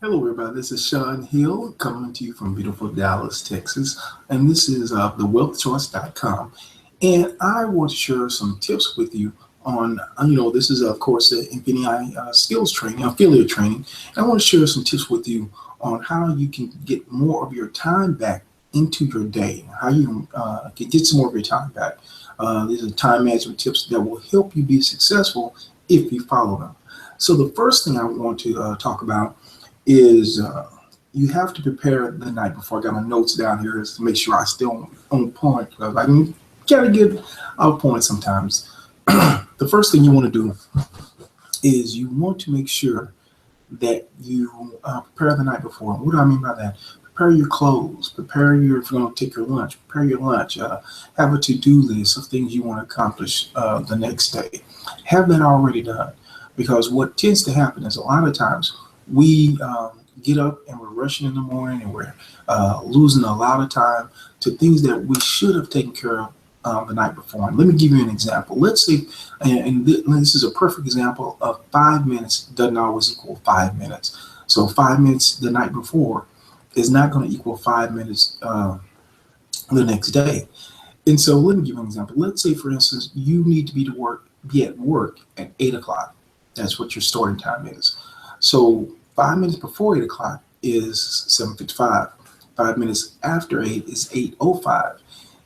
Hello, everybody. This is Sean Hill coming to you from beautiful Dallas, Texas. And this is thewealthchoice.com. And I want to share some tips with you on, this is, of course, the Infinii skills training, affiliate training. And I want to share some tips with you on how you can get more of your time back into your day, how you can get some more of your time back. These are time management tips that will help you be successful if you follow them. So the first thing I want to talk about is you have to prepare the night before. I got my notes down here is to make sure I stay on point because I can kind of get out point sometimes. The first thing you want to do is you want to make sure that you prepare the night before. What do I mean by that? Prepare your clothes, if you're going to take your lunch, prepare your lunch, have a to-do list of things you want to accomplish the next day. Have that already done because what tends to happen is a lot of times we get up and we're rushing in the morning and we're losing a lot of time to things that we should have taken care of the night before. And let me give you an example. Let's say, and this is a perfect example of 5 minutes doesn't always equal 5 minutes. So 5 minutes the night before is not going to equal 5 minutes the next day. And so let me give you an example. Let's say, for instance, you need to be at work at 8 o'clock. That's what your starting time is. So 5 minutes before 8 o'clock is 7:55. 5 minutes after 8 is 8:05.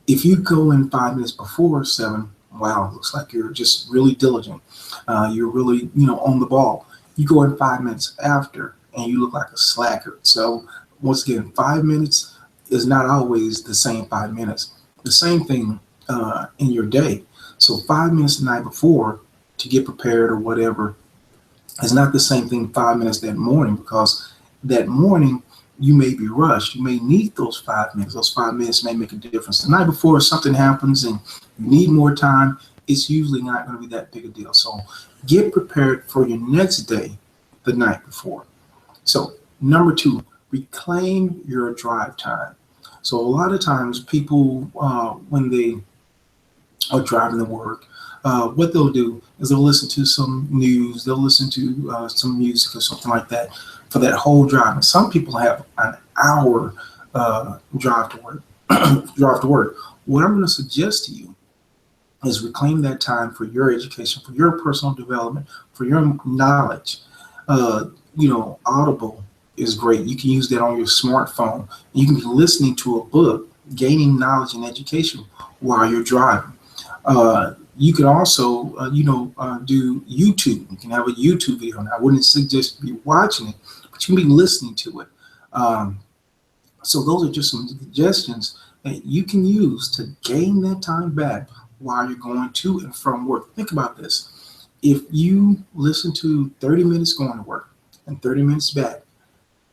If you go in 5 minutes before 7, wow, looks like you're just really diligent. You're really, on the ball. You go in 5 minutes after and you look like a slacker. So once again, 5 minutes is not always the same 5 minutes. The same thing in your day. So 5 minutes the night before to get prepared or whatever is not the same thing 5 minutes that morning, because that morning you may be rushed. You may need those 5 minutes. Those 5 minutes may make a difference. The night before, if something happens and you need more time, it's usually not going to be that big a deal. So get prepared for your next day the night before. So number two, reclaim your drive time. So a lot of times people, when they are driving to work, what they'll do is they'll listen to some news, they'll listen to some music or something like that for that whole drive. And some people have an hour drive to work. drive to work. What I'm going to suggest to you is reclaim that time for your education, for your personal development, for your knowledge. Audible is great. You can use that on your smartphone. You can be listening to a book, gaining knowledge and education while you're driving. You can also, do YouTube. You can have a YouTube video. And I wouldn't suggest you be watching it, but you can be listening to it. So those are just some suggestions that you can use to gain that time back while you're going to and from work. Think about this. If you listen to 30 minutes going to work and 30 minutes back,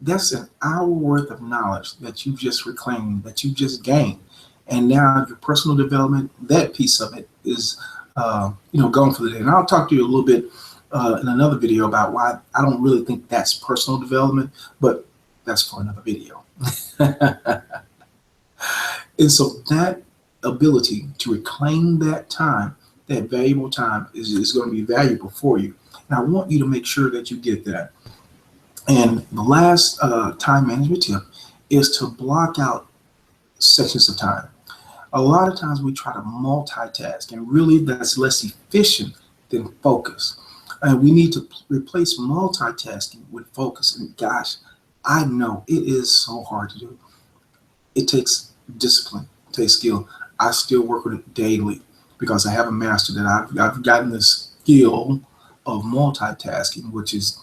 that's an hour worth of knowledge that you've just reclaimed, that you've just gained. And now your personal development, that piece of it is, going for the day. And I'll talk to you a little bit in another video about why I don't really think that's personal development, but that's for another video. And so that ability to reclaim that time, that valuable time is going to be valuable for you. And I want you to make sure that you get that. And the last time management tip is to block out sections of time. A lot of times we try to multitask, and really that's less efficient than focus. And we need to replace multitasking with focus. And gosh, I know it is so hard to do. It takes discipline, it takes skill. I still work with it daily because I haven't mastered it. I've gotten the skill of multitasking, which is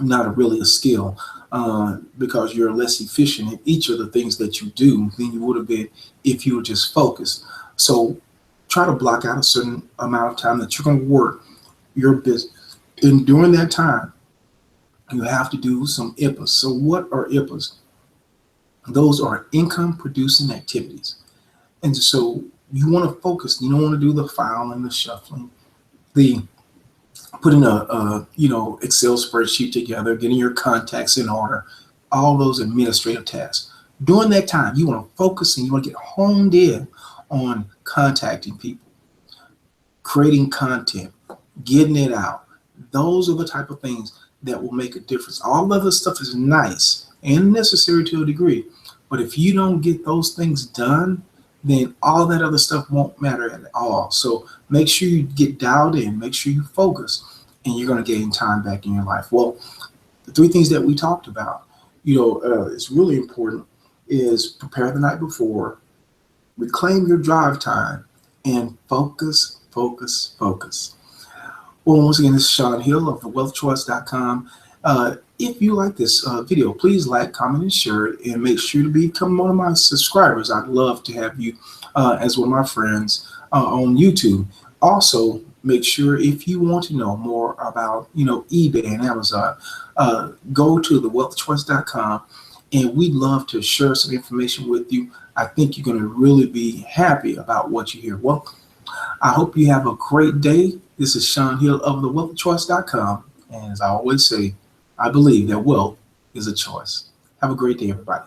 not really a skill, because you're less efficient in each of the things that you do than you would have been if you were just focused. So try to block out a certain amount of time that you're going to work your business. And during that time, you have to do some IPAs. So what are IPAs? Those are income producing activities. And so you want to focus. You don't want to do the filing, the shuffling, the putting a Excel spreadsheet together, getting your contacts in order, all those administrative tasks. During that time, you want to focus and you want to get honed in on contacting people, creating content, getting it out. Those are the type of things that will make a difference. All other stuff is nice and necessary to a degree, but if you don't get those things done, then all that other stuff won't matter at all. So make sure you get dialed in, make sure you focus, and you're going to gain time back in your life. Well, the three things that we talked about, it's really important is prepare the night before, reclaim your drive time, and focus, focus, focus. Well, once again, this is Sean Hill of thewealthchoice.com. If you like this video, please like, comment, and share it, and make sure to become one of my subscribers. I'd love to have you as one of my friends on YouTube. Also, make sure if you want to know more about, eBay and Amazon, go to thewealthchoice.com, and we'd love to share some information with you. I think you're going to really be happy about what you hear. Well, I hope you have a great day. This is Sean Hill of thewealthchoice.com. And as I always say, I believe that wealth is a choice. Have a great day, everybody.